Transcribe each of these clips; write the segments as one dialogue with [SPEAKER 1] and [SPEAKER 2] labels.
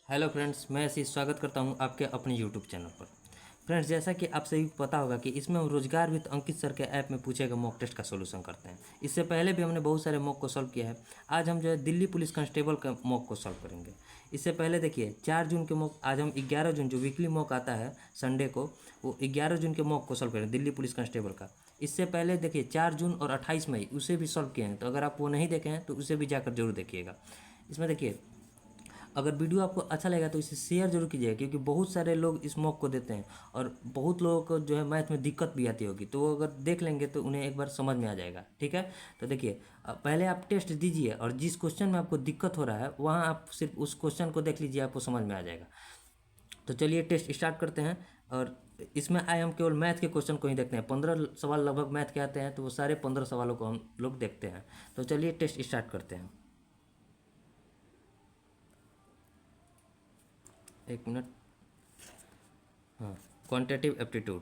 [SPEAKER 1] Hello friends, मैं ऐसे स्वागत करता हूं आपके अपने यूट्यूब चैनल पर। फ्रेंड्स, जैसा कि आप सभी को पता होगा कि इसमें हम रोजगार विद अंकित सर के ऐप में पूछे गए मॉक टेस्ट का सोल्यूशन करते हैं। इससे पहले भी हमने बहुत सारे मॉक को सॉल्व किया है। आज हम जो है दिल्ली पुलिस कांस्टेबल का मॉक को सॉल्व करेंगे। इससे पहले देखिए 4 जून के मॉक, आज हम 11 जून जो वीकली मॉक आता है संडे को, वो 11 जून के मॉक को सॉल्व करेंगे दिल्ली पुलिस कांस्टेबल का। इससे पहले देखिए 4 जून और 28 मई उसे भी सॉल्व किए हैं, तो अगर आप वो नहीं देखे हैं तो उसे भी जाकर जरूर देखिएगा। इसमें देखिए, अगर वीडियो आपको अच्छा लगेगा तो इसे शेयर जरूर कीजिएगा, क्योंकि बहुत सारे लोग इस मॉक को देते हैं और बहुत लोगों को जो है मैथ में दिक्कत भी आती होगी, तो वो अगर देख लेंगे तो उन्हें एक बार समझ में आ जाएगा। ठीक है, तो देखिए पहले आप टेस्ट दीजिए और जिस क्वेश्चन में आपको दिक्कत हो रहा है वहाँ आप सिर्फ उस क्वेश्चन को देख लीजिए, आपको समझ में आ जाएगा। तो चलिए टेस्ट स्टार्ट करते हैं। और इसमें आए हम केवल मैथ के क्वेश्चन को ही देखते हैं। 15 सवाल लगभग मैथ के आते हैं, तो वो सारे 15 सवालों को हम लोग देखते हैं। तो चलिए टेस्ट स्टार्ट करते हैं। एक मिनट। हाँ, क्वांटिटेटिव एप्टीट्यूड।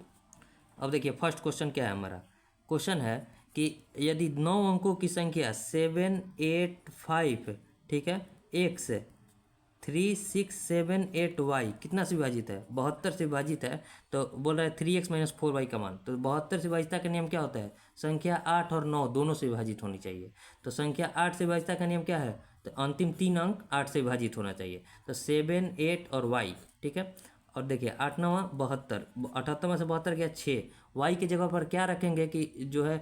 [SPEAKER 1] अब देखिए फर्स्ट क्वेश्चन क्या है हमारा। क्वेश्चन है कि यदि 9 अंकों की संख्या 785, ठीक है, एक्स 3678 वाई कितना से विभाजित है? 72 से विभाजित है। तो बोल रहा है 3x-4y का मान। तो 72 से विभाजिता का नियम क्या होता है? संख्या 8 और 9 दोनों से विभाजित होनी चाहिए। तो संख्या 8 से विभाजिता का नियम क्या है? तो अंतिम 3 अंक 8 से विभाजित होना चाहिए। तो 7, 8 और y, ठीक है। और देखिए 8 9 72, 78 में से 72 गया 6। वाई की जगह पर क्या रखेंगे कि जो है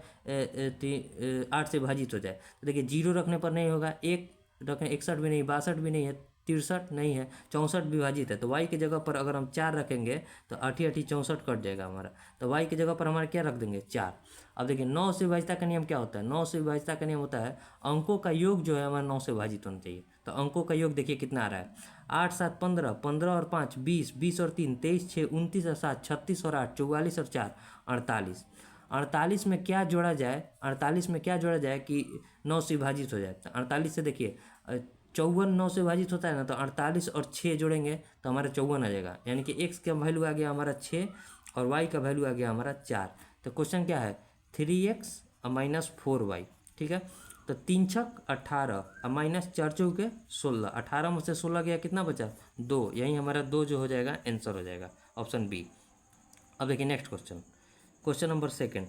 [SPEAKER 1] 8 से विभाजित हो जाए? तो देखिए 0 रखने पर नहीं होगा, 1 रखें, 61 भी नहीं, 62 भी नहीं है, 63 नहीं है, 64 विभाजित है। तो y की जगह पर अगर हम 4 रखेंगे तो 8 8 64 कट जाएगा हमारा। तो y की जगह पर हमारा क्या रख देंगे? 4। अब देखिए 9 से विभाजिता का नियम क्या होता है? 9 से विभाजिता का नियम होता है अंकों का योग जो है हमारा 9 से विभाजित होना चाहिए। तो अंकों का योग देखिए कितना आ रहा है? 8 7 15, 15 और 5 20, 20 और 3 23, 6 29 और 7 36 और 8 44 और 4 48। 48 में क्या जोड़ा जाए? 48 में क्या जोड़ा जाए कि 9 से विभाजित हो जाए? तो 48 से देखिए 54 9 से विभाजित होता है ना, तो 48 और 6 जोड़ेंगे तो हमारा 54 आ जाएगा। यानी कि x का वैल्यू आ गया हमारा 6 और y का वैल्यू आ गया हमारा 4। तो क्वेश्चन क्या है? 3x माइनस 4y, ठीक है। तो 3 छक 18 और माइनस 4 चौके 16, 18 में से 16 गया, कितना बचा? 2। यही हमारा 2 जो हो जाएगा आंसर हो जाएगा, ऑप्शन बी। अब देखिए next question, question number second.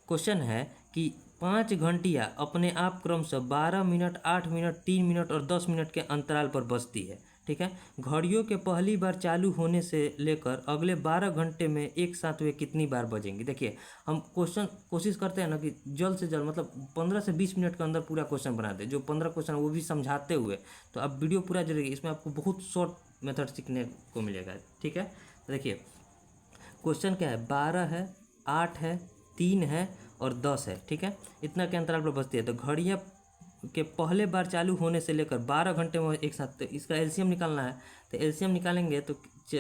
[SPEAKER 1] Question है कि 5 घंटियाँ अपने आप क्रमशः 12 मिनट, 8 मिनट, 3 मिनट और 10 मिनट के अंतराल पर बजती है, ठीक है। घड़ियों के पहली बार चालू होने से लेकर अगले 12 घंटे में एक साथ वे कितनी बार बजेंगी? देखिए हम कोशिश करते हैं ना कि जल्द से जल्द, मतलब 15 से 20 मिनट के अंदर पूरा क्वेश्चन बना दें। जो 15 क्वेश्चन वो भी समझाते हुए, तो अब वीडियो पूरा जरूरी, इसमें आपको बहुत शॉर्ट मेथड सीखने को मिलेगा, ठीक है। तो देखिए क्वेश्चन क्या है? 12 है, 8 है, 3 है और 10 है, ठीक है। इतना के अंतराल पर बजती है। तो घड़ियाँ के पहले बार चालू होने से लेकर 12 घंटे में एक साथ, तो इसका एलसीएम निकालना है। तो एलसीएम निकालेंगे तो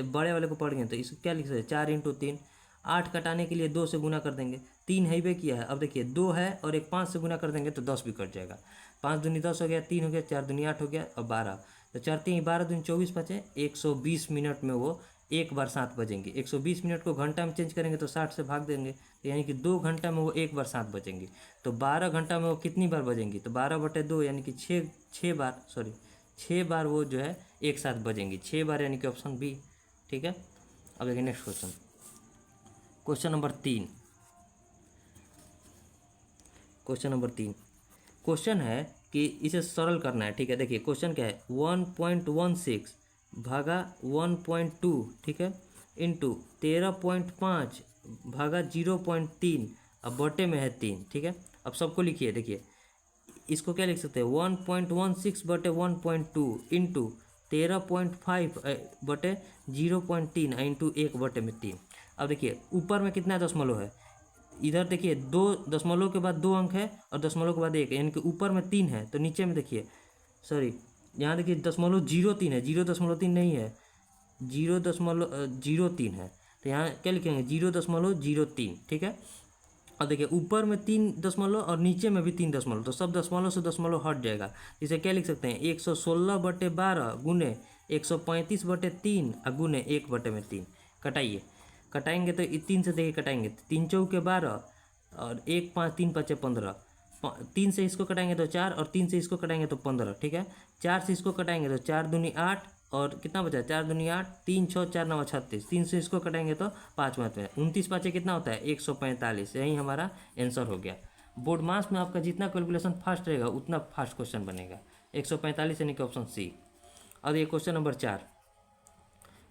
[SPEAKER 1] बड़े वाले को पढ़ेंगे तो इसको क्या लिख सकते हैं? 4 × 3। 8 कटाने के लिए 2 से गुना कर देंगे, 3 हाईवे किया है। अब देखिए 2 है और एक 5 से गुना कर देंगे तो 10 भी कट जाएगा। 5 दूनी 10 हो गया, 3 हो गया, 4 दूनी 8 हो गया और 12। तो 4 3 12 दूनी 24 बचे। 120 मिनट में वो एक बार 7 बजेंगे। 120 मिनट को घंटा में चेंज करेंगे तो 60 से भाग देंगे, तो यानी कि 2 घंटा में वो एक बार 7 बजेंगे। तो 12 घंटा में वो कितनी बार बजेंगी? तो 12/2 यानी कि 6 बार वो जो है एक साथ बजेंगी। 6 बार यानी कि ऑप्शन बी, ठीक है। अब देखिए next question, question number 3। Question number 3 question है कि इसे सरल करना है, ठीक है। देखिए क्वेश्चन क्या है? 1.16 भागा 1.2, ठीक है, इंटू 13.5 भागा 0.3 अब बटे में है 3, ठीक है। अब सबको लिखिए। देखिए इसको क्या लिख सकते हैं? 1.16 बटे 1.2 इंटू 13.5 बटे 0.3 इंटू 1 बटे में 3। अब देखिए ऊपर में कितना दशमलव है? इधर देखिए 2 दशमलव के बाद 2 अंक है और दशमलव के बाद 1, यानी कि ऊपर में 3 है। तो नीचे में देखिए, सॉरी, यहाँ देखिए 0.03 है, 0.3 नहीं है, 0.03 है। तो यहाँ क्या लिखेंगे? 0.03, ठीक है। और देखिए ऊपर में 3 दशमलव और नीचे में भी 3 दशमलव, तो सब दशमलव से दशमलव हट जाएगा। इसे क्या लिख सकते हैं? 116/12 गुने 135/3 और गुने 1 बटे में 3। कटाइए, कटाएंगे तो 3 से देखिए कटाएंगे, 3 चौके 12 और 1 5 3 5 15। 3 से इसको कटाएंगे तो 4 और 3 से इसको कटाएंगे तो 15, ठीक है। 4 से इसको कटाएंगे तो 4 दूनी 8 और कितना बचा, 4 दूनी 8, 3 6 4 9 36, 3 से इसको कटेंगे तो 5 मात्र में 29 पाँचे कितना होता है 145। यही हमारा आंसर हो गया। बोर्ड मास में आपका जितना कैलकुलेशन फास्ट रहेगा उतना फास्ट क्वेश्चन बनेगा। 145 यानी कि ऑप्शन सी। और ये क्वेश्चन नंबर 4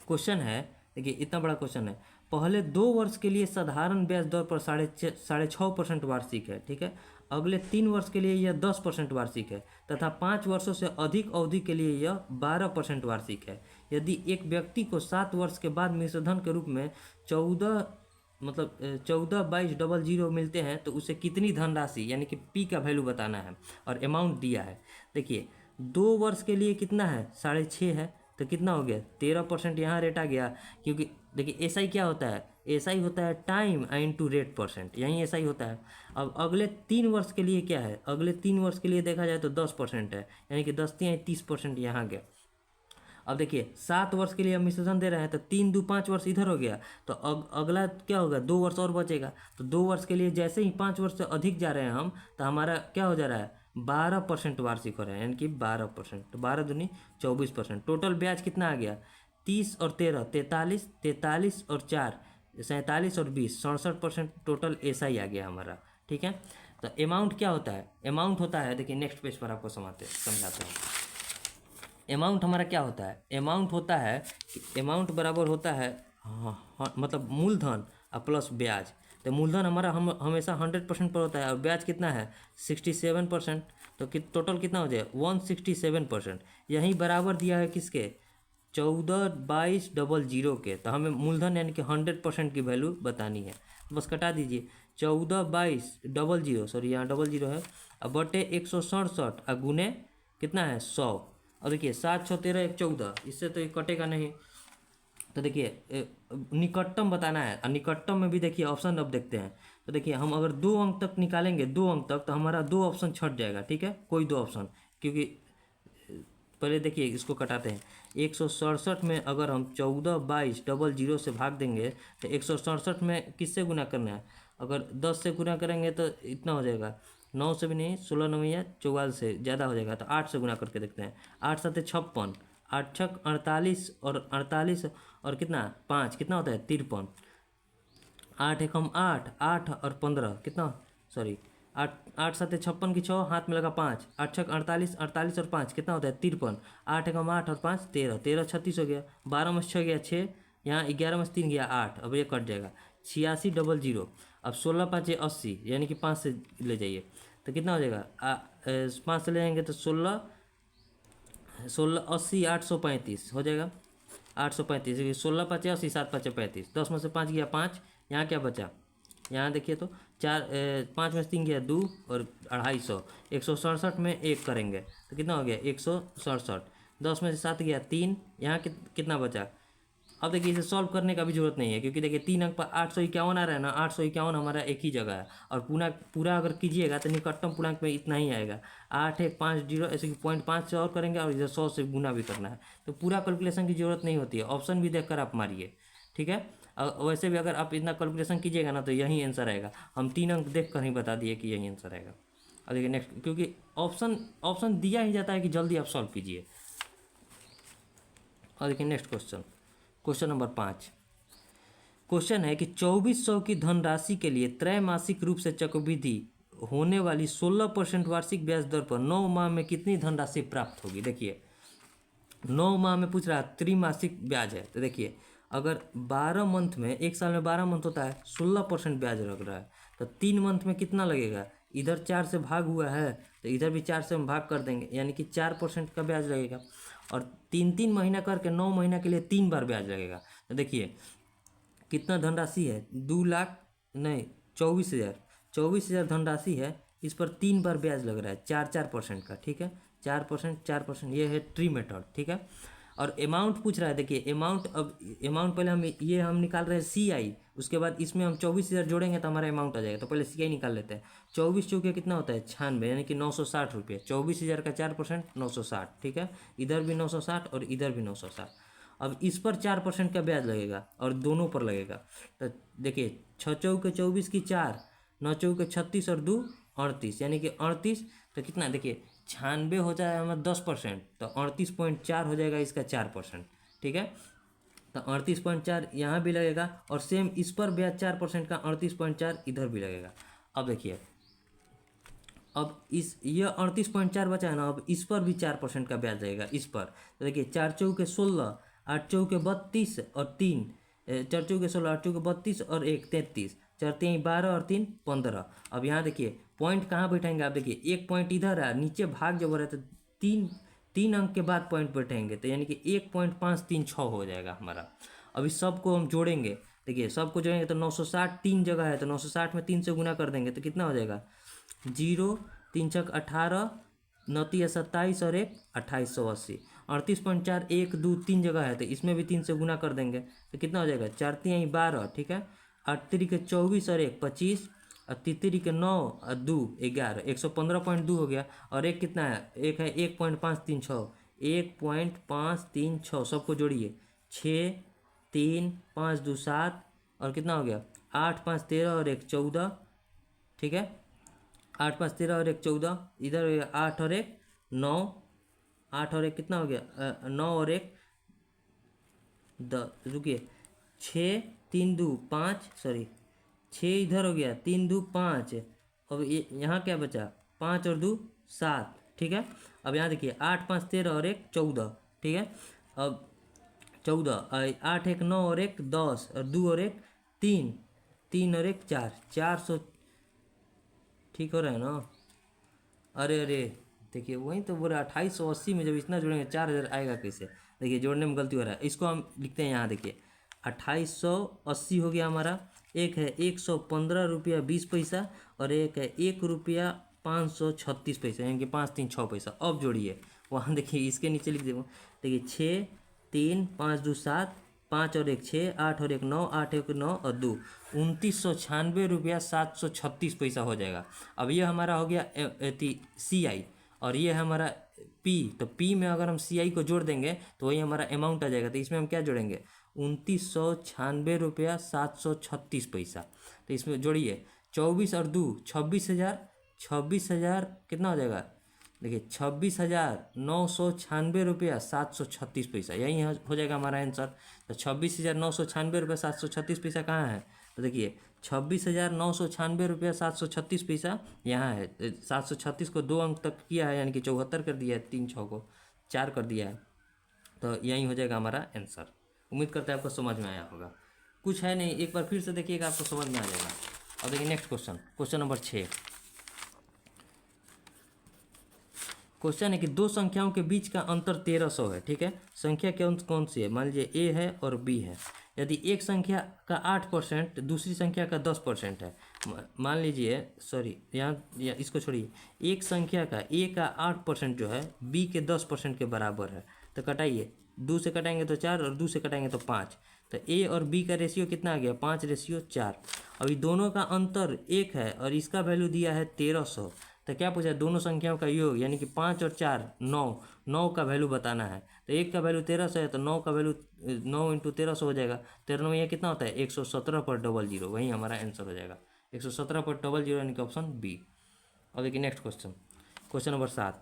[SPEAKER 1] क्वेश्चन है, देखिए इतना बड़ा क्वेश्चन है। पहले 2 वर्ष के लिए साधारण ब्याज दर पर 6.5% वार्षिक है, ठीक है। अगले 3 वर्ष के लिए यह 10% वार्षिक है तथा 5 वर्षों से अधिक अवधि के लिए यह 12% वार्षिक है। यदि एक व्यक्ति को 7 वर्ष के बाद मिश्रधन के रूप में 14,22,00 मिलते हैं तो उसे कितनी धनराशि यानी कि पी का वैल्यू बताना है और अमाउंट दिया है। देखिए 2 वर्ष के लिए कितना है 6.5 है, तो कितना हो गया 13%। यहाँ रेट आ गया, क्योंकि देखिए एसआई क्या होता है, एसआई होता है टाइम इनटू रेट परसेंट, यहीं एसआई होता है। अब अगले 3 वर्ष के लिए क्या है, अगले 3 वर्ष के लिए देखा जाए तो 10% है, यानी कि 10 3 30% यहाँ गया। अब देखिए 7 वर्ष के लिए हम मिश्रधन दे रहे हैं तो 3 2 5 वर्ष इधर हो गया, तो अगला क्या होगा 2 वर्ष और बचेगा। तो 2 वर्ष के लिए जैसे ही 5 वर्ष से अधिक जा रहे हैं हम, तो हमारा क्या हो जा रहा है 12% वार्षिक हो रहा है, यानी कि 12%। तो 12 दूनी 24%। टोटल ब्याज कितना आ गया 30 और 13 43, 43 और 4 47 और 20 67% टोटल ऐसा ही आ गया हमारा, ठीक है। तो अमाउंट क्या होता है, अमाउंट होता है, देखिए नेक्स्ट पेज पर आपको समझाते हैं। अमाउंट हमारा क्या होता है, अमाउंट होता है कि अमाउंट बराबर होता है मतलब मूलधन और प्लस ब्याज। तो मूलधन हमारा हम हमेशा 100% पर होता है और ब्याज कितना है 67%। तो टोटल कितना हो जाए 167%। यही बराबर दिया है किसके 14,22,00 के। तो हमें मूलधन यानी कि 100% की वैल्यू बतानी है, बस कटा दीजिए 14,22,00, सॉरी यहाँ 00 है, अब बटे 167 और गुने कितना है 100। और देखिए 7 6 13 1 14, इससे तो ये कटेगा नहीं। तो देखिए निकटतम बताना है, और निकटतम में भी देखिए ऑप्शन अब देखते हैं। तो देखिए हम अगर 2 अंक तक निकालेंगे 2 अंक तक, तो हमारा 2 ऑप्शन छट जाएगा, ठीक है, कोई 2 ऑप्शन। क्योंकि पहले देखिए इसको कटाते हैं, 167 में अगर हम 14,22,00 से भाग देंगे तो 167 में किससे गुना करना है, अगर 10 से गुना करेंगे तो इतना हो जाएगा 9 से भी नहीं, 16 9 या 44 से ज़्यादा हो जाएगा। तो 8 से गुना करके देखते हैं, 8 7 56, 8 6 48 और 48 और कितना 5 कितना होता है 53, 8 एकम 8, 8 और 15 कितना, सॉरी 8 8 7 56 की 6 हाथ में लगा 5, 8 6 48, 48 और 5 कितना होता है 53, 8 एकम 8 और 5 13, 13 36 हो गया, 12 में 6 गया 6, यहाँ 11 में 3 गया 8, अब ये कट जाएगा 86,00। अब 16 5 80, यानी कि 5 से ले जाइए तो कितना हो जाएगा 5 से ले जाएंगे तो 16 16 80 835 हो जाएगा, 835, 16 5 80, 7 5 35, 10 में से 5 गया 5, यहाँ क्या बचा, यहाँ देखिए तो 5 में से 3 गया 2 और 250, 167 में 1 करेंगे तो कितना हो गया 167, 10 में से 7 गया 3, यहाँ कितना बचा। अब देखिए इसे सॉल्व करने का भी जरूरत नहीं है, क्योंकि देखिए 3 अंक पर 851 आ रहा है ना, 851 हमारा एक ही जगह है, और पूरा अगर कीजिएगा तो निकटतम पूर्णांक में इतना ही आएगा 8 1 5 0, ऐसे कि 0.5 से और करेंगे और इधर 100 से गुना भी करना है, तो पूरा कैलकुलेशन की जरूरत नहीं होती है, ऑप्शन भी देखकर आप मारिए, ठीक है। वैसे भी अगर आप इतना कैलकुलेशन कीजिएगा ना तो यही आंसर आएगा, हम 3 अंक देख कर ही बता दिए कि यही आंसर आएगा। और देखिए नेक्स्ट, क्योंकि ऑप्शन दिया ही जाता है कि जल्दी आप सॉल्व कीजिए। और देखिए नेक्स्ट क्वेश्चन नंबर 5 क्वेश्चन है कि 2400 की धनराशि के लिए त्रैमासिक रूप से चक्रवृद्धि होने वाली 16% वार्षिक ब्याज दर पर 9 माह में कितनी धनराशि प्राप्त होगी। देखिए 9 माह में पूछ रहा है, त्रिमासिक ब्याज है, तो देखिए अगर 12 मंथ में, एक साल में 12 मंथ होता है, 16% ब्याज लग रहा है, तो 3 मंथ में कितना लगेगा, इधर 4 से भाग हुआ है तो इधर भी 4 से हम भाग कर देंगे, यानी कि 4% का ब्याज लगेगा, और 3 महीना करके 9 महीना के लिए 3 बार ब्याज लगेगा। तो देखिए कितना धनराशि है 2 लाख नहीं 24,000 धनराशि है, इस पर 3 बार ब्याज लग रहा है 4% का, ठीक है, 4%, ये है ट्री मेथड, ठीक है। और अमाउंट पूछ रहा है, देखिए अमाउंट, अब अमाउंट पहले हम निकाल रहे हैं CI, उसके बाद इसमें हम 24,000 जोड़ेंगे तो हमारा अमाउंट आ जाएगा, तो पहले CI निकाल लेते हैं। 24 चौके कितना होता है 96, यानी कि 960 रुपये, 24,000 का 4% 960, ठीक है, इधर भी 960 और इधर भी 960। अब इस पर 4% का ब्याज लगेगा और दोनों पर लगेगा, तो देखिए 6 चौके 24 की 4, 9 चौके 36 और 2 38, यानी कि 38, तो कितना देखिए 96 हो जाए हमारा 10%, तो 38.4 हो जाएगा इसका 4%। ठीक है, तो 38.4 यहाँ भी लगेगा, और सेम इस पर ब्याज 4% का 38.4 इधर भी लगेगा। अब देखिए, अब इस ये 38.4 बचा है ना, अब इस पर भी 4% का ब्याज लगेगा इस पर। तो देखिए 4 चौके 16, 8 चौके 32 और 3, 4 चौके 16, 8 चौके 32 और 1 33, 4 3 12 और 3 15। अब यहाँ देखिए पॉइंट कहाँ बैठेंगे, आप देखिए एक पॉइंट इधर है, नीचे भाग जब हो रहा है तो तीन तीन अंक के बाद पॉइंट बैठेंगे, तो यानी कि 1.536 हो जाएगा हमारा। अब इस सब को हम जोड़ेंगे, देखिए सबको जोड़ेंगे तो 960 तीन जगह है, तो 960 में 3 से गुना कर देंगे तो कितना हो जाएगा, 0 3 छक 18, 9 तिया 27 और 1 2880। 38.4 1 2 3 जगह है, तो इसमें भी 3 से गुना कर देंगे तो कितना हो जाएगा, 4 तिया 12। ठीक है, 8 तिरी के 24 और 1 25, और तितरी के 9 और 2 11, 115.2 हो गया। और एक कितना है, एक है 1.536, 1.536 सबको जोड़िए, 6 3 5 2 7, और कितना हो गया 8 5 13 और 1 14। ठीक है, 8 5 13 और 1 14, इधर हो गया 8 और 1 9, 8 और 1 कितना हो गया 9 और 1 रुकिए 6 3 2 5, सॉरी 6 इधर हो गया 3 2 5। अब ये यहाँ क्या बचा, 5 और 2 7। ठीक है, अब यहाँ देखिए 8 5 13 और 1 14। ठीक है, अब 14, 8 1 9 और 1 10, और 2 और 1 3, 3 और 1 4, 400। ठीक हो रहा है ना, अरे अरे देखिए वही तो बोला 2880 में जब इतना जोड़ेंगे 4000 आएगा कैसे। देखिए जोड़ने में गलती हो रहा है, इसको हम लिखते हैं यहाँ देखिए 2880 हो गया हमारा। एक है 115 रुपया 20 पैसा, और एक है 1 रुपया 536 पैसा, यानी कि 536 पैसा। अब जोड़िए वहाँ देखिए इसके नीचे लिख देंगे, देखिए 6 3 5 2 7, 5 और 1 6, 8 और 1 9, 8 1 9 और 2 2996 रुपया 736 पैसा हो जाएगा। अब ये हमारा हो गया CI, और ये है हमारा P। तो P में अगर हम CI को जोड़ देंगे तो वही हमारा अमाउंट आ जाएगा। तो इसमें हम क्या जोड़ेंगे, 2996 रुपया 736 पैसा। तो इसमें जोड़िए 24 और 2 26,000, 26,000 कितना हो जाएगा, देखिए 26,996 रुपया 736 पैसा, यही हो जाएगा हमारा आंसर। तो 26,996 रुपया 736 पैसा कहाँ है, तो देखिए 26,996 रुपया 736 पैसा यहाँ है। 736 को 2 अंक तक किया है, यानी कि 74 कर दिया है, 3 6 को 4 कर दिया है, तो यही हो जाएगा हमारा आंसर। उम्मीद करते हैं आपको समझ में आया होगा। कुछ है नहीं, एक बार फिर से देखिएगा, आपको समझ में आ जाएगा। अब देखिए next question, question number 6। Question है कि दो संख्याओं के बीच का अंतर 1300 है। ठीक है, संख्या कौन सी है, मान लीजिए ए है और बी है। यदि एक संख्या का 8%, दूसरी संख्या का 10% है, मान लीजिए, सॉरी यहाँ इसको छोड़िए, एक संख्या का ए का 8% जो है बी के 10% के बराबर है, तो कटाइए, 2 से कटाएंगे तो 4 और 2 से कटाएंगे तो 5, तो ए और बी का रेशियो कितना आ गया, 5:4। अभी दोनों का अंतर 1 है और इसका वैल्यू दिया है 1300। तो क्या पूछा, दोनों संख्याओं का योग, यानी कि 5 और 4 9, 9 का वैल्यू बताना है। तो एक का वैल्यू 1300 है, तो 9 का वैल्यू 9 × 1300 हो जाएगा। 13 में यह कितना होता है, 117/00, वही हमारा आंसर हो जाएगा 117/00, यानी कि ऑप्शन बी। अब देखिए next question, question number 7।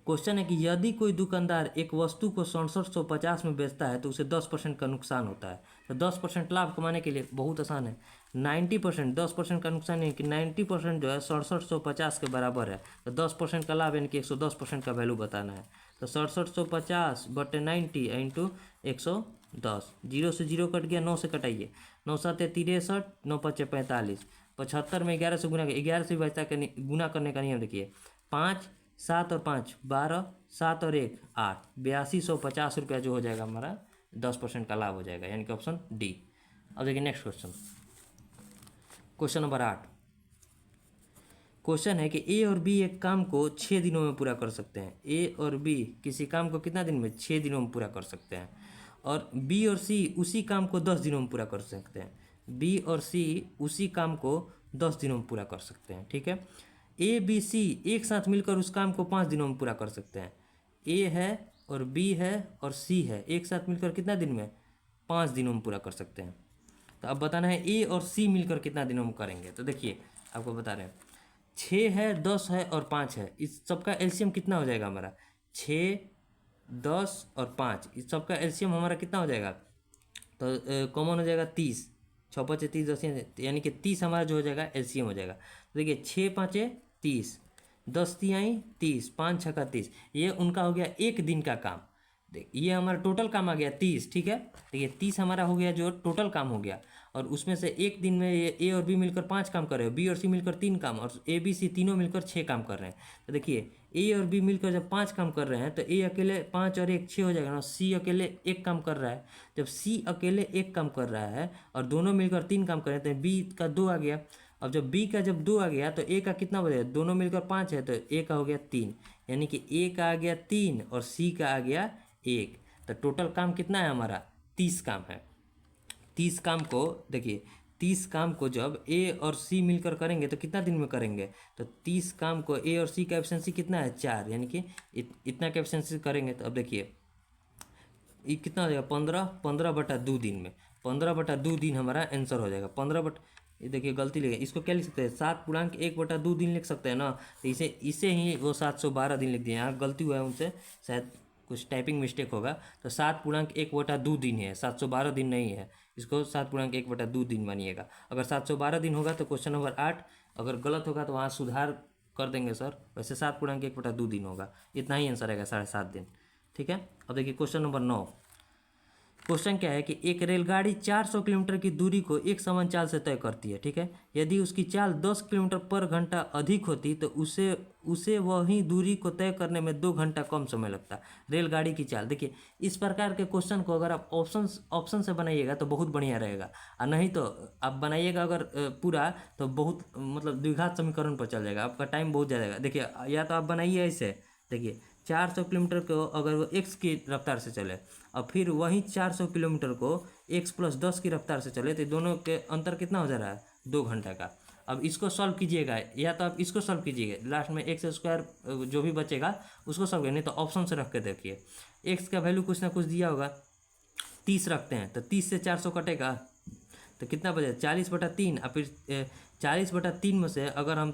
[SPEAKER 1] Question है कि यदि कोई दुकानदार एक वस्तु को 6750 में बेचता है तो उसे 10% का नुकसान होता है। तो 10% लाभ कमाने के लिए बहुत आसान है, 90%, 10% का नुकसान है कि 90% जो है 6750 के बराबर है, तो 10% का लाभ यानी कि 110% का वैल्यू बताना है। तो 6750/90 इंटू 110, 0 से 0 कट गया, 9 से कटाइए, 9 7 63, 9 5 45, 75 में 11 से गुना, 11 से बचता गुना करने का नियम देखिए, 5 7 और 5 12, 7 और 1 8, 8250 रुपया जो हो जाएगा हमारा 10% का लाभ हो जाएगा, यानी कि ऑप्शन डी। अब देखिए next question, question number 8। Question है कि ए और बी एक काम को 6 दिनों में पूरा कर सकते हैं। ए और बी किसी काम को कितना दिन में, 6 दिनों में पूरा कर सकते हैं। और बी और सी उसी काम को 10 दिनों में पूरा कर सकते हैं। बी और सी उसी काम को 10 दिनों में पूरा कर सकते हैं। ठीक है, ए बी सी एक साथ मिलकर उस काम को 5 दिनों में पूरा कर सकते हैं। ए है और बी है और सी है, एक साथ मिलकर कितना दिन में, 5 दिनों में पूरा कर सकते हैं। तो अब बताना है ए और सी मिलकर कितना दिनों में करेंगे। तो देखिए आपको बता रहे हैं, 6 है, 10 है और 5 है, इस सबका एलसीएम कितना हो जाएगा हमारा? 6, 10 और 5, इस सबका एलसीएम हमारा कितना हो जाएगा? तो कॉमन हो जाएगा 30, 6×5 = 30, 10 यानी कि 30 हमारा जो हो जाएगा एलसीएम हो जाएगा। तो देखिए 6×5 = 30, 10×3 = 30, 5×6 = 30, ये उनका हो गया एक दिन का काम। देख ये हमारा टोटल काम आ गया 30, ठीक है। तो ये 30 हमारा हो गया जो टोटल काम हो गया, और उसमें से एक दिन में ये ए और बी मिलकर 5 काम कर रहे हैं, बी और सी मिलकर 3 काम, और ए बी सी तीनों मिलकर 6 काम कर रहे हैं। तो देखिए ए और बी मिलकर जब 5 काम कर रहे हैं तो ए अकेले 5 और 1 6 हो जाएगा ना। सी अकेले 1 काम कर रहा है, जब सी अकेले 1 काम कर रहा है और दोनों मिलकर 3 काम कर रहे हैं तो बी का 2 आ गया। अब जब बी का जब 2 आ गया तो ए का कितना बचेगा? दोनों मिलकर 5 है तो ए का हो गया 3, यानी कि ए का आ गया 3 और सी का आ गया 1। तो टोटल काम कितना है हमारा? 30 काम है। 30 काम को देखिए, 30 काम को जब ए और सी मिलकर करेंगे तो कितना दिन में करेंगे? तो 30 काम को ए और सी का एफिशिएंसी कितना है? 4, यानी कि इतना का एफिशिएंसी करेंगे। तो अब देखिए ये कितना हो जाएगा? 15/2 दिन में, 15/2 दिन हमारा आंसर हो जाएगा। ये देखिए गलती लिखे, इसको क्या लिख सकते हैं? 7.1/2 दिन लिख सकते हैं ना। तो इसे ही वो 712 दिन लिख दिए, यहाँ गलती हुआ है उनसे, शायद कुछ टाइपिंग मिस्टेक होगा। तो 7.1/2 दिन है, 712 दिन नहीं है, इसको 7.1/2 दिन मानिएगा। अगर 712 दिन होगा तो क्वेश्चन नंबर 8, अगर गलत होगा तो वहाँ सुधार कर देंगे सर। वैसे 7.1/2 दिन होगा, इतना ही आंसर आएगा, 7.5 दिन, ठीक है। अब देखिए क्वेश्चन नंबर 9। क्वेश्चन क्या है कि एक रेलगाड़ी 400 किलोमीटर की दूरी को एक समान चाल से तय करती है, ठीक है। यदि उसकी चाल 10 किलोमीटर पर घंटा अधिक होती तो उसे वही दूरी को तय करने में 2 घंटा कम समय लगता। रेलगाड़ी की चाल, देखिए इस प्रकार के क्वेश्चन को अगर आप ऑप्शन से बनाइएगा तो बहुत बढ़िया रहेगा, और नहीं तो आप बनाइएगा अगर पूरा तो बहुत मतलब द्विघात समीकरण पर चल जाएगा, आपका टाइम बहुत ज़्यादा। देखिए या तो आप बनाइए ऐसे, देखिए 400 किलोमीटर को अगर वो x की रफ्तार से चले और फिर वहीं 400 किलोमीटर को x + 10 की रफ्तार से चले तो दोनों के अंतर कितना हो जा रहा है? 2 घंटा का। अब इसको सॉल्व कीजिएगा, या तो आप इसको सॉल्व कीजिएगा, लास्ट में x² जो भी बचेगा उसको सॉल्व करिए, नहीं तो ऑप्शन से रख के देखिए। x का वैल्यू कुछ ना कुछ दिया होगा, 30 रखते हैं तो 30 से 400 कटेगा तो कितना बचे? 40/3। और फिर 40/3 में से अगर हम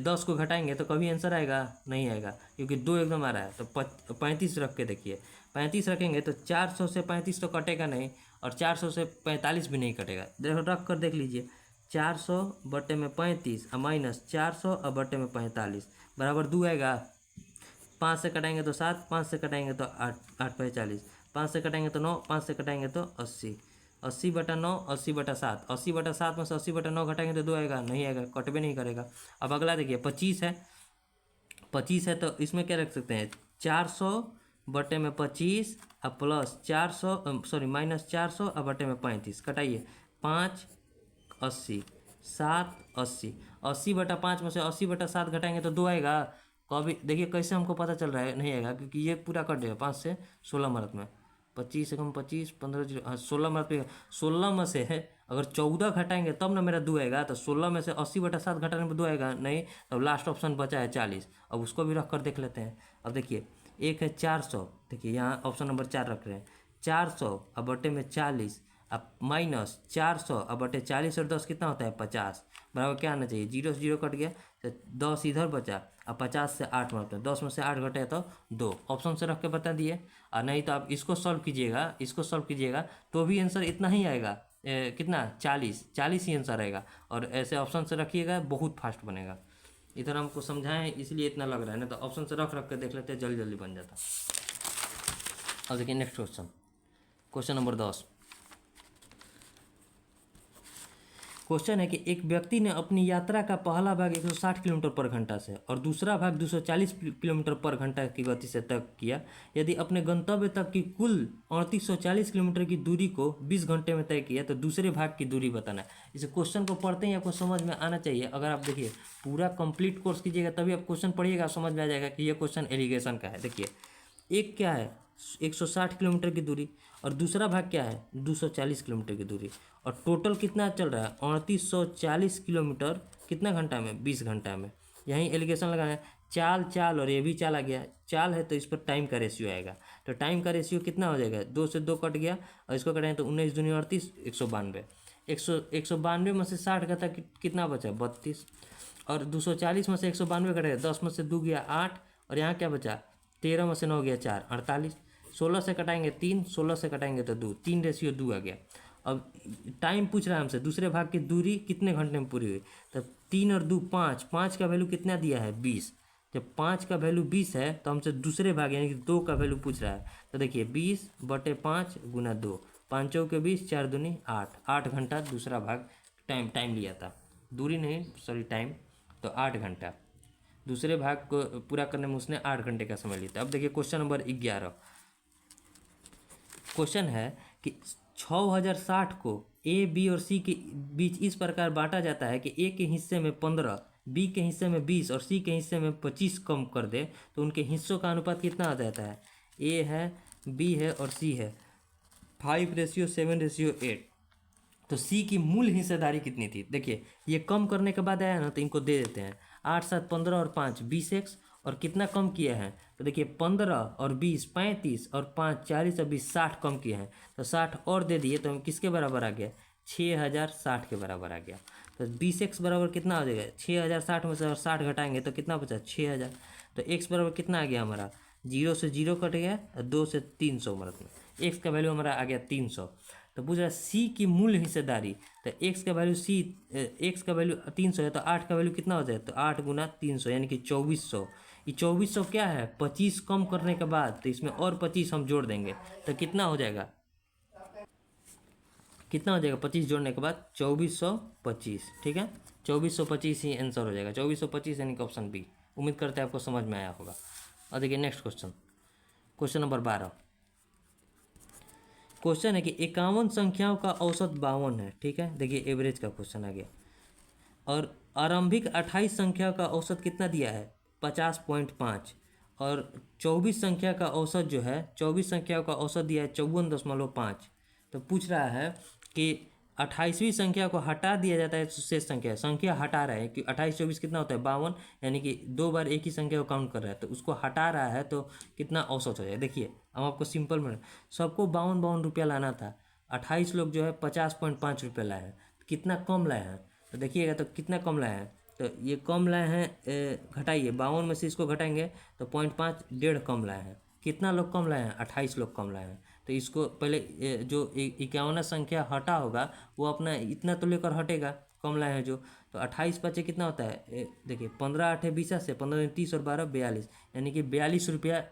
[SPEAKER 1] 10 को घटाएंगे तो कभी आंसर आएगा? नहीं आएगा, क्योंकि 2 एकदम आ रहा है। तो 35 रख के देखिए, 35 रखेंगे तो 400 से 35 तो कटेगा नहीं, और 400 से 45 भी नहीं कटेगा। देखो रख कर देख लीजिए, 400/35 और -400 और बटे में 45 बराबर 2 आएगा। 5 से कटाएंगे तो 7, 5 से कटाएंगे तो 8, 8×5 = 40, 5 से कटाएंगे तो 9, 5 से कटाएंगे तो 80, 80/9, 80/7, 80/7 में से 80/9 घटाएंगे तो 2 आएगा, नहीं आएगा, कटबे नहीं करेगा। अब अगला देखिए 25 है, 25 है तो इसमें क्या रख सकते हैं? 400/25 और प्लस 400 -400 और बटे में 35 कटाइए, 5 80, 7 80, 80/5 में से 80/7 घटाएंगे तो 2 आएगा। कभी देखिए कैसे हमको पता चल रहा है नहीं आएगा, क्योंकि ये पूरा कट जाएगा 5 से 16 मिनट में, 25 से कम 25, 15 हाँ 16 मिनट पे 16 में से है अगर 14 घटाएंगे तब ना मेरा 2 आएगा। तो 16 में से 80/7 घटाने पर 2 आएगा नहीं, तब लास्ट ऑप्शन बचा है 40। अब उसको भी रख कर देख लेते हैं। अब देखिए एक है 400, देखिए यहाँ ऑप्शन नंबर 4 रख रहे हैं, 400 और बटे में 40 अब -400 और बटे 40 और 10 कितना होता है? 50 बराबर क्या आना चाहिए? 0 से 0 कट गया तो 10 इधर बचा, और 50 से 8 में होता है, 10 में से 8 घटे तो 2। ऑप्शन से रख के बता दिए। और नहीं तो आप इसको सॉल्व कीजिएगा तो भी आंसर इतना ही आएगा, कितना? 40 ही आंसर आएगा। और ऐसे ऑप्शन से रखिएगा बहुत फास्ट बनेगा। इधर हमको समझाएं इसलिए इतना लग रहा है, ना तो ऑप्शन से रख के देख लेते हैं, जल्दी जल्दी बन जाता। अब देखिए नेक्स्ट क्वेश्चन नंबर 10। क्वेश्चन है कि एक व्यक्ति ने अपनी यात्रा का पहला भाग 160 किलोमीटर पर घंटा से और दूसरा भाग 240 किलोमीटर पर घंटा की गति से तय किया। यदि अपने गंतव्य तक की कुल 3840 किलोमीटर की दूरी को 20 घंटे में तय किया तो दूसरे भाग की दूरी बताना है। इस क्वेश्चन को पढ़ते ही आपको समझ में आना चाहिए। अगर आप देखिए पूरा कंप्लीट कोर्स कीजिएगा तभी आप क्वेश्चन पढ़िएगा, समझ में आ जाएगा कि ये क्वेश्चन एलिगेशन का है। देखिए एक क्या है 160 किलोमीटर की दूरी और दूसरा भाग क्या है 240 किलोमीटर की दूरी, और टोटल कितना चल रहा है 3840 किलोमीटर कितना घंटा में? 20 घंटा में। यहीं एलिगेशन लगाना है। चाल और ये भी चाल आ गया, चाल है तो इस पर टाइम का रेशियो आएगा। तो टाइम का रेशियो कितना हो जाएगा? 2 से 2 कट गया और इसको कटेंगे तो 19 दूनी 38, 192। 192 में से 60 घटा कितना बचा? 32। और 240 में से 192 कटेगा, 10 में से 2 गया 8, और यहाँ क्या बचा 13 में से 9 गया 4, 48। 16 से कटाएंगे 3, 16 से कटाएंगे तो 2, 3:2 आ गया। अब टाइम पूछ रहा है हमसे, दूसरे भाग की दूरी कितने घंटे में पूरी हुई, तब 3 और 2 5, 5 का वैल्यू कितना दिया है 20। जब 5 का वैल्यू 20 है तो हमसे दूसरे भाग यानी कि 2 का वैल्यू पूछ रहा है। तो देखिए 20/5 गुना 2, 5 चौके 20, 4 दूनी 8, 8 घंटा दूसरा भाग टाइम लिया था, दूरी नहीं सॉरी टाइम, तो 8 घंटा दूसरे भाग को पूरा करने में उसने 8 घंटे का समय लिया था। अब देखिए क्वेश्चन नंबर 11। क्वेश्चन है कि 6060 को ए बी और सी के बीच इस प्रकार बांटा जाता है कि ए के हिस्से में 15, बी के हिस्से में 20 और सी के हिस्से में 25 कम कर दे तो उनके हिस्सों का अनुपात कितना आ जाता है। ए है, बी है और सी है, 5:7:8। तो सी की मूल हिस्सेदारी कितनी थी। देखिए ये कम करने के बाद आया ना तो इनको दे देते हैं, 8 7 15 और 5 20x, और कितना कम किया है तो देखिए 15 और 20 35 और 5 40 और 20 60 कम किए हैं, तो 60 और दे दिए तो हम किसके बराबर आ गया 6060 के बराबर आ गया। तो 20x बराबर कितना हो जाएगा 6060 में से और 60 घटाएंगे तो कितना बचा 6000। तो x बराबर कितना आ गया हमारा, 0 से 0 कट गया और 2 से 300, मतलब x का वैल्यू हमारा आ गया 300। तो पूछ रहा है सी की मूल हिस्सेदारी, तो x का वैल्यू x का वैल्यू 300 है तो 8 का वैल्यू कितना हो जाए तो 8 गुना 300 यानी कि 2400। ये 2400 क्या है 25 कम करने के बाद, तो इसमें और 25 हम जोड़ देंगे तो कितना हो जाएगा, कितना हो जाएगा 25 जोड़ने के बाद 2425। ठीक है 2425 ही आंसर हो जाएगा, 2425 यानी कि ऑप्शन बी। उम्मीद करते हैं आपको समझ में आया होगा। और देखिए next question, question number 12। Question है कि 51 संख्याओं का औसत 52 है। ठीक है देखिए एवरेज का क्वेश्चन आ गया, और आरंभिक 28 संख्या का औसत कितना दिया है 50.5, और 24 संख्या का औसत जो है 24 संख्याओं का औसत दिया है 54.5। तो पूछ रहा है कि 28वीं संख्या को हटा दिया जाता है शेष संख्या हटा रहा है कि 28 24 कितना होता है 52, यानी कि 2 बार एक ही संख्या को काउंट कर रहा है तो उसको हटा रहा है तो कितना औसत हो जाए। देखिए हम आपको सिंपल में सबको 52 रुपया लाना था, 28 लोग जो है 50.5 रुपये लाए हैं, तो कितना कम लाए हैं तो देखिएगा तो कितना कम लाए हैं, तो ये कम लाए हैं, घटाइए 52 में से इसको घटाएंगे तो 0.5 1.5 कम लाए हैं। कितना लोग कम लाए हैं 28 लोग कम लाए हैं। तो इसको पहले जो 51 संख्या हटा होगा वो अपना इतना तो लेकर हटेगा, कम लाए हैं जो, तो 28 बचे कितना होता है देखिए 15 8 20 से 15 30 और 12 42, यानी कि 42 रुपया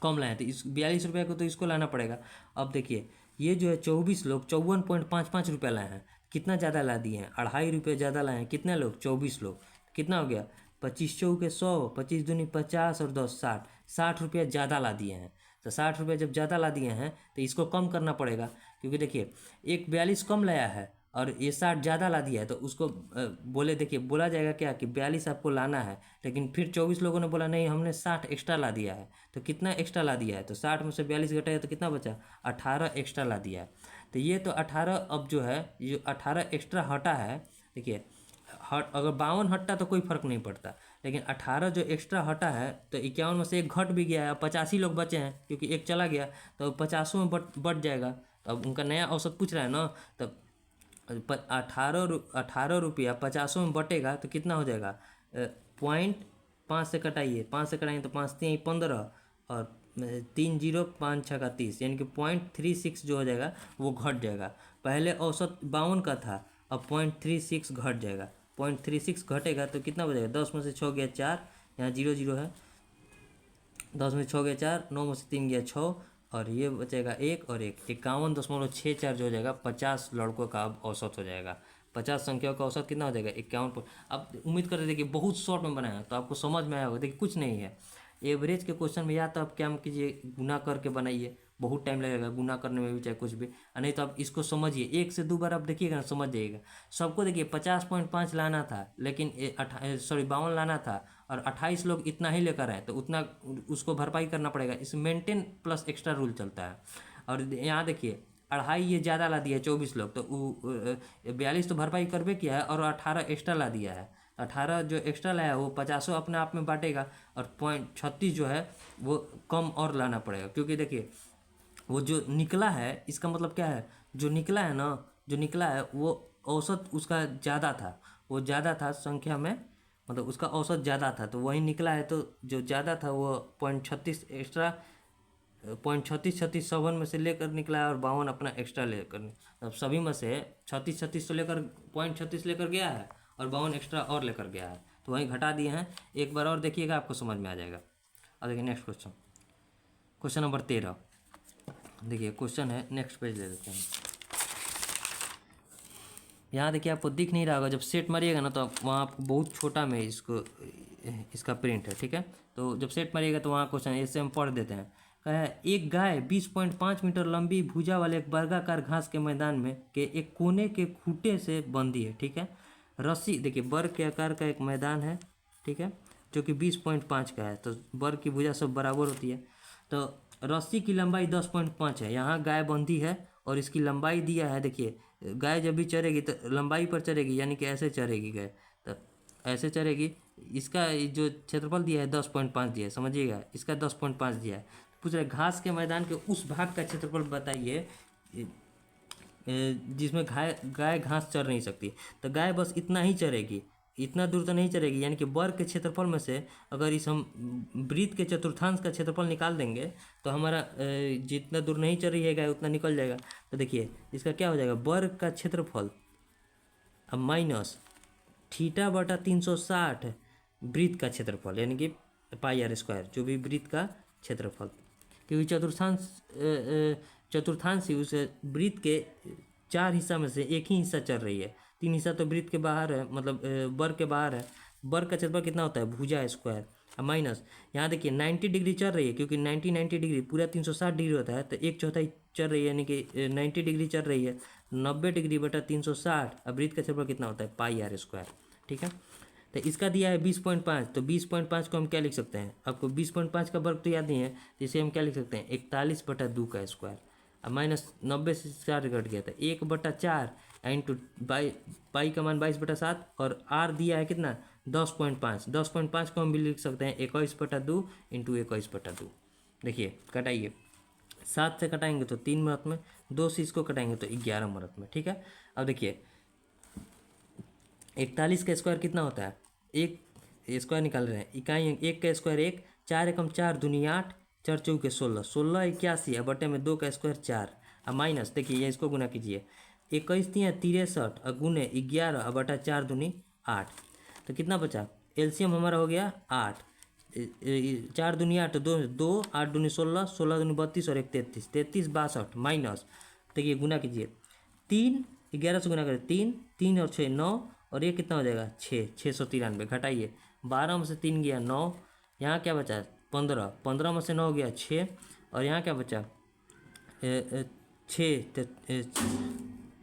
[SPEAKER 1] कम लाए हैं। तो इस 42 रुपये को तो इसको लाना पड़ेगा। अब देखिए ये जो है 24 लोग 54.55 रुपया लाए हैं, कितना ज़्यादा ला दिए हैं 2.5 रुपये ज़्यादा लाए हैं। कितने लोग 24 लोग, कितना हो गया 25 चौके 100, 25 दूनी 50 और 10 60, 60 रुपया ज़्यादा ला दिए हैं। तो 60 रुपये जब ज़्यादा ला दिए हैं तो इसको कम करना पड़ेगा, क्योंकि देखिए एक 42 कम लाया है और ये 60 ज़्यादा ला दिया है, तो उसको बोले देखिए बोला जाएगा क्या कि 42 आपको लाना है, लेकिन फिर 24 लोगों ने बोला नहीं हमने 60 एक्स्ट्रा ला दिया है। तो कितना एक्स्ट्रा ला दिया है तो 60 में से 42 घटाया तो कितना बचा 18 एक्स्ट्रा ला दिया है। तो ये तो 18 अब जो है ये 18 एक्स्ट्रा हटा है, देखिए अगर 52 हटता तो कोई फर्क नहीं पड़ता, लेकिन 18 जो एक्स्ट्रा हटा है तो 51 में से एक घट भी गया है, 85 लोग बचे हैं क्योंकि एक चला गया तो 50 में बढ़ जाएगा। तो अब उनका नया औसत पूछ रहा है ना, तब 18 रुपया 50 में बटेगा तो कितना हो जाएगा 0.5 से कटाइए, 5 से कटाएंगे तो 5 3 15 और 3 0 5 6 का 30, यानी कि 0.36 जो हो जाएगा वो घट जाएगा। पहले औसत 52 का था, अब 0.36 घट जाएगा, 0.36 घटेगा तो कितना बचेगा 10 में से 6 गया 4, यहाँ 0 0 है, 10 में 6 गया 4, 9 में से 3 गया 6 और ये बचेगा 1 और 1, 51.64 जो हो जाएगा 50 लड़कों का अब औसत हो जाएगा। 50 संख्याओं का औसत कितना हो जाएगा 51। अब उम्मीद करते थे कि बहुत शॉर्ट में बनाया तो आपको समझ में आया होगा, देखिए कुछ नहीं है। एवरेज के क्वेश्चन में या तो आप क्या कीजिए गुना करके बनाइए, बहुत टाइम लगेगा गुना करने में भी चाहे कुछ भी, नहीं तो आप इसको समझिए 1 से 2 बार आप देखिएगा ना समझ जाइएगा। सबको देखिए 50.5 लाना था लेकिन 52 लाना था और 28 लोग इतना ही लेकर आए तो उतना उसको भरपाई करना पड़ेगा। इस मेंटेन प्लस एक्स्ट्रा रूल चलता है। और यहाँ देखिए 2.5 ये ज़्यादा ला दिया 24 लोग तो 42 तो भरपाई कर भी किया है और 18 एक्स्ट्रा ला दिया है, 18 जो एक्स्ट्रा लाया है वो 50 अपने आप में बांटेगा और 0.36 जो है वो कम और लाना पड़ेगा, क्योंकि देखिए वो जो निकला है इसका मतलब क्या है, जो निकला है ना जो निकला है वो औसत उसका ज़्यादा था, वो ज़्यादा था संख्या में मतलब उसका औसत ज़्यादा था तो वही निकला है, तो जो ज़्यादा था वो 0.36 एक्स्ट्रा 0.36 7 में से लेकर निकला है और 52 अपना एक्स्ट्रा लेकर, अब सभी में से 36 तो लेकर 0.36 लेकर गया है और 52 एक्स्ट्रा और लेकर गया है, तो वहीं घटा दिए हैं। एक बार और देखिएगा आपको समझ में आ जाएगा। अब देखिए नेक्स्ट क्वेश्चन, क्वेश्चन नंबर 13। देखिए क्वेश्चन है, नेक्स्ट पेज ले लेते हैं। यहाँ देखिए आपको दिख नहीं रहा होगा, जब सेट मारिएगा ना तो वहाँ आपको बहुत छोटा में इसका प्रिंट है, ठीक है। तो जब सेट मारिएगा तो वहाँ क्वेश्चन ऐसे हम पढ़ देते हैं। कहा है एक गाय 20.5 मीटर लंबी भुजा वाले एक वर्गाकार घास के मैदान में के एक कोने के खूंटे से बंधी है, ठीक है। रस्सी, देखिए वर्ग के आकार का एक मैदान है, ठीक है, जो कि 20.5 का है, तो वर्ग की भुजा सब बराबर होती है। तो रस्सी की लंबाई 10.5 है, यहाँ गाय बंधी है और इसकी लंबाई दिया है। देखिए गाय जब भी चरेगी तो लंबाई पर चरेगी, यानी कि ऐसे चरेगी गाय, तो ऐसे चरेगी। इसका जो क्षेत्रफल दिया है 10.5 दिया है, समझिएगा, इसका 10.5 दिया है। पूछ रहे घास के मैदान के उस भाग का क्षेत्रफल बताइए जिसमें गाय घास चर नहीं सकती। तो गाय बस इतना ही चरेगी, इतना दूर तो नहीं चलेगी, यानी कि वर्ग के क्षेत्रफल में से अगर इस हम वृत्त के चतुर्थांश का क्षेत्रफल निकाल देंगे तो हमारा जितना दूर नहीं चल रही है गाय उतना निकल जाएगा। तो देखिए इसका क्या हो जाएगा, वर्ग का क्षेत्रफल अब माइनस थीटा बटा 360 वृत्त का क्षेत्रफल, यानी कि पाई आर स्क्वायर, जो भी वृत्त का क्षेत्रफल, क्योंकि चतुर्थांश ही उस वृत्त के 4 हिस्सा में से एक ही हिस्सा चल रही है, 3 हिस्सा तो वृत्त के बाहर है, मतलब वर्ग के बाहर है। वर्ग का क्षेत्रफल कितना होता है, भुजा स्क्वायर, माइनस यहाँ देखिए 90 डिग्री चल रही है, क्योंकि 90 डिग्री पूरा 360 डिग्री होता है, तो 1/4 चल रही है, यानी कि 90 डिग्री चल रही है, 90 डिग्री बटा 360। अब वृत्त का क्षेत्रफल कितना होता है, पाई आर स्क्वायर, ठीक है। तो इसका दिया है 20.5, तो 20.5 को हम क्या लिख सकते हैं, आपको 20.5 का वर्ग तो याद नहीं है, तो इसे हम क्या लिख सकते हैं, 41/2 का स्क्वायर। अब माइनस 90 से 4 घट गया था, 1/4 इंटू पाई का मान 22/7 और आर दिया है कितना 10.5। 10.5 को हम भी लिख सकते हैं 21/2 इंटू 21/2। देखिए कटाइए, 7 से कटाएंगे तो 3 मिनट में, 2 से इसको कटाएंगे तो 11 मिनट में, ठीक है। अब देखिए 41 का स्क्वायर कितना होता है, एक स्क्वायर निकाल रहे हैं, इकाई 1 का स्क्वायर 1, 4 एकम 4 दूनी 8, 4 चौके 16, 16 81 है, बटे में 2 का स्क्वायर 4, अब माइनस देखिए ये इसको गुना कीजिए, 21 63 और गुने 11 और बटा 4 दूनी 8, तो कितना बचा, एलसीएम हमारा हो गया 8, 4 दूनी 8 2 2, 8 दूनी 16, 16 दूनी 32 और 1 33, 33 62, माइनस देखिए गुना कीजिए, 3 11 से गुना करें 3, 3 और 6 9, और ये कितना हो जाएगा 693, घटाइए 12 में से 3 गया 9, यहाँ क्या बचा 15, 15 में से 9 गया 6, और यहाँ क्या बचा 6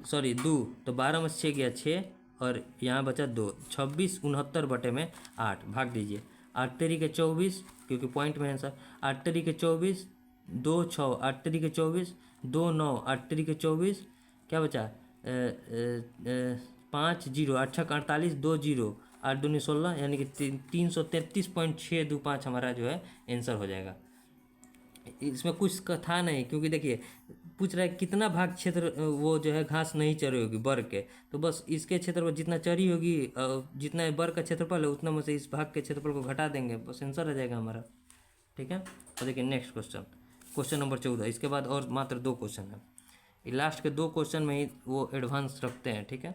[SPEAKER 1] सॉरी 2, तो 12 में से 6 गया 6 और यहाँ बचा 2, 26 69 बटे में 8, भाग दीजिए, 8 तेरी के 24, क्योंकि पॉइंट में आंसर, 8 तेरी के 24, 2 6, 8 तेरी के 24, 2 9, 8 तेरी के 24, क्या बचा 5 0, 8 6 48, 2 0, 8 दूनी 16, यानी कि 333.625 हमारा जो है आंसर हो जाएगा। इसमें कुछ था नहीं, क्योंकि देखिए पूछ रहा है कितना भाग क्षेत्र वो जो है घास नहीं चरी होगी वर्ग के, तो बस इसके क्षेत्र पर जितना चरी होगी, जितना वर्ग का क्षेत्रफल है उतना में से इस भाग के क्षेत्रफल को घटा देंगे, बस आंसर आ जाएगा हमारा, ठीक है। तो देखिए नेक्स्ट क्वेश्चन, क्वेश्चन नंबर 14, इसके बाद और मात्र 2 क्वेश्चन है, लास्ट के 2 क्वेश्चन में ही वो एडवांस रखते हैं, ठीक है।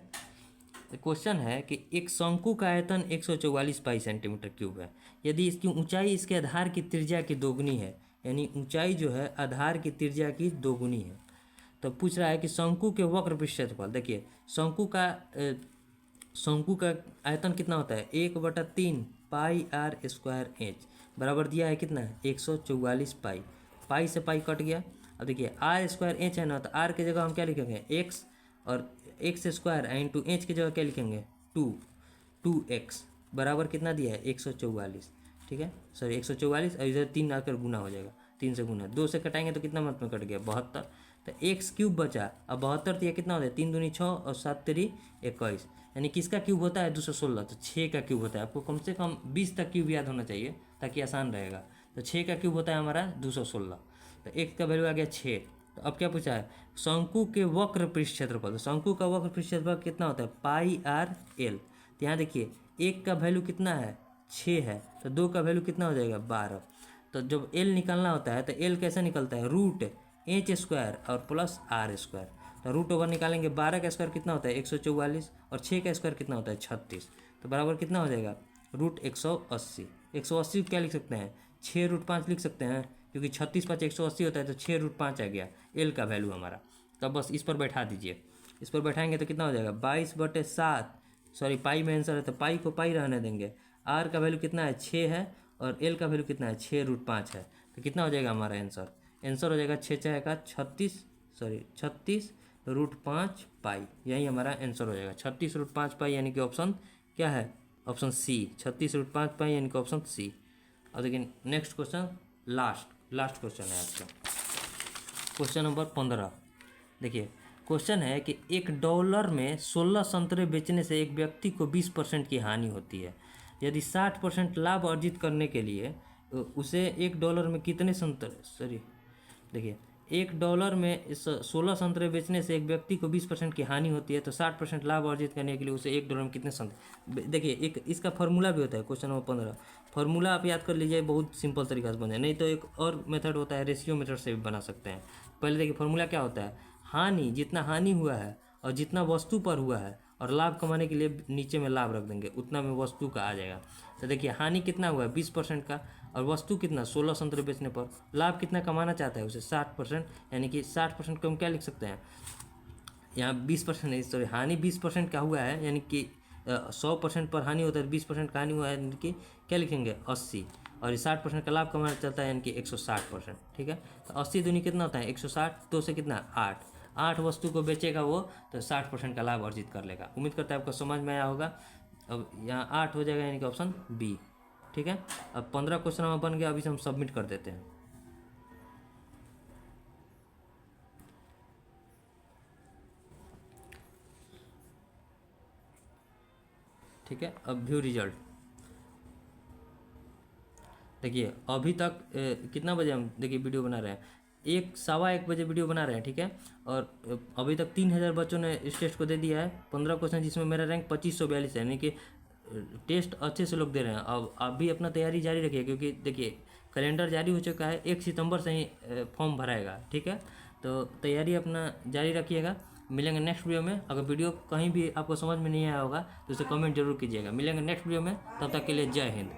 [SPEAKER 1] क्वेश्चन है कि एक शंकु का आयतन 144 पाई सेंटीमीटर क्यूब है, यदि इसकी ऊंचाई इसके आधार की त्रिज्या की दोगुनी है, यानी ऊंचाई जो है आधार की त्रिज्या की दोगुनी है, तो पूछ रहा है कि शंकु के वक्र पृष्ठ क्षेत्रफल। देखिए शंकु का आयतन कितना होता है, 1/3 पाई आर स्क्वायर एच, बराबर दिया है कितना 144 पाई, पाई से पाई कट गया। अब देखिए आर स्क्वायर एच है ना, तो आर की जगह हम क्या लिखेंगे एक्स, और एक्स स्क्वायर इंटू एच की जगह क्या लिखेंगे 2x, बराबर कितना दिया है 144, ठीक है, सॉरी 144, और इधर 3 आकर गुना हो जाएगा, 3 से गुना, 2 से कटाएंगे तो कितना मत में कट गया 72, तो एक्स क्यूब बचा। अब 72 तो ये कितना होता है 3 दूनी 6 और 7 तेरी 21, यानी किसका क्यूब होता है 216, तो 6 का क्यूब होता है। आपको कम से कम 20 तक क्यूब याद होना चाहिए ताकि आसान रहेगा, तो 6 का क्यूब होता है हमारा 216, तो एक का वैल्यू आ गया 6। तो अब क्या पूछा है, शंकु के वक्र पृष्ठ क्षेत्रफल, तो शंकु का वक्र पृष्ठ क्षेत्रफल कितना होता है पाई आर एल, तो यहाँ देखिए एक का वैल्यू कितना है 6 है, तो 2 का वैल्यू कितना हो जाएगा 12। तो जब एल निकालना होता है तो एल कैसे निकलता है, रूट एच स्क्वायर और प्लस आर स्क्वायर। तो रूट ओवर निकालेंगे, 12 का स्क्वायर कितना होता है 144 और 6 का स्क्वायर कितना होता है 36, तो बराबर कितना हो जाएगा रूट 180। 180 क्या लिख सकते हैं 6√5 लिख सकते हैं, क्योंकि 36 5 180 होता है, तो 6√5 आ गया एल का वैल्यू हमारा। तब बस इस पर बैठा दीजिए, इस पर बैठाएंगे तो कितना हो जाएगा 22/7, सॉरी पाई में आंसर है तो पाई को पाई रहने देंगे। आर का वैल्यू कितना है 6 है और एल का वैल्यू कितना है 6√5 है, तो कितना हो जाएगा हमारा आंसर, आंसर हो जाएगा 6 का 36√5 पाई, यही हमारा आंसर हो जाएगा 36√5 पाई, यानी कि ऑप्शन क्या है ऑप्शन सी, 36√5 पाई यानी कि ऑप्शन सी। और देखिए नेक्स्ट क्वेश्चन, लास्ट क्वेश्चन है आपका, क्वेश्चन नंबर 15। देखिए क्वेश्चन है कि $1 में 16 संतरे बेचने से एक व्यक्ति को 20% की हानि होती है। यदि 60% लाभ अर्जित करने के लिए उसे $1 में कितने संतरे, देखिए $1 में 16 संतरे बेचने से एक व्यक्ति को 20% की हानि होती है, तो 60% लाभ अर्जित करने के लिए उसे $1 में कितने संतरे, देखिए एक इसका फार्मूला भी होता है क्वेश्चन नंबर 15। फार्मूला आप याद कर लीजिए, बहुत सिंपल तरीका से बन जाए, नहीं तो एक और मेथड होता है रेशियो मेथड से भी बना सकते हैं। पहले देखिए फार्मूला क्या होता है, हानि जितना हानि हुआ है और जितना वस्तु पर हुआ है, और लाभ कमाने के लिए नीचे में लाभ रख देंगे, उतना में वस्तु का आ जाएगा। तो देखिए हानि कितना हुआ है 20% का, और वस्तु कितना 16 संतरे बेचने पर, लाभ कितना कमाना चाहता है उसे 60%, यानी कि 60% को हम क्या लिख सकते हैं यहाँ 20% नहीं, सॉरी हानि 20% का हुआ है, यानी कि 100% पर हानि होता है, 20% का हानि हुआ है, यानी कि क्या लिखेंगे 80, और 60% का लाभ कमाना चाहता है यानी कि 160%। ठीक है, तो 80 दूनी कितना होता है 160, 2 से कितना 8 वस्तु को बेचेगा वो, तो 60% का लाभ अर्जित कर लेगा। उम्मीद करता है आपको समझ में आया होगा। अब यहाँ 8 हो जाएगा, यानी कि ऑप्शन बी। ठीक है, अब 15 क्वेश्चन हमारा बन गया, अभी से हम सबमिट कर देते हैं। ठीक है, अब व्यू रिजल्ट। देखिए अभी तक कितना बजे हम देखिए वीडियो बना रहे हैं, 1 बजे वीडियो बना रहे हैं। ठीक है, और अभी तक 3000 बच्चों ने इस टेस्ट को दे दिया है, 15 क्वेश्चन जिसमें मेरा रैंक 2542 है, यानी कि टेस्ट अच्छे से लोग दे रहे हैं। अब आप भी अपना तैयारी जारी रखिए, क्योंकि देखिए कैलेंडर जारी हो चुका है, 1 सितंबर से ही फॉर्म भराएगा। ठीक है, तो तैयारी अपना जारी रखिएगा। मिलेंगे नेक्स्ट वीडियो में। अगर वीडियो कहीं भी आपको समझ में नहीं आया होगा तो उसे कमेंट जरूर कीजिएगा। मिलेंगे नेक्स्ट वीडियो में, तब तक के लिए जय हिंद।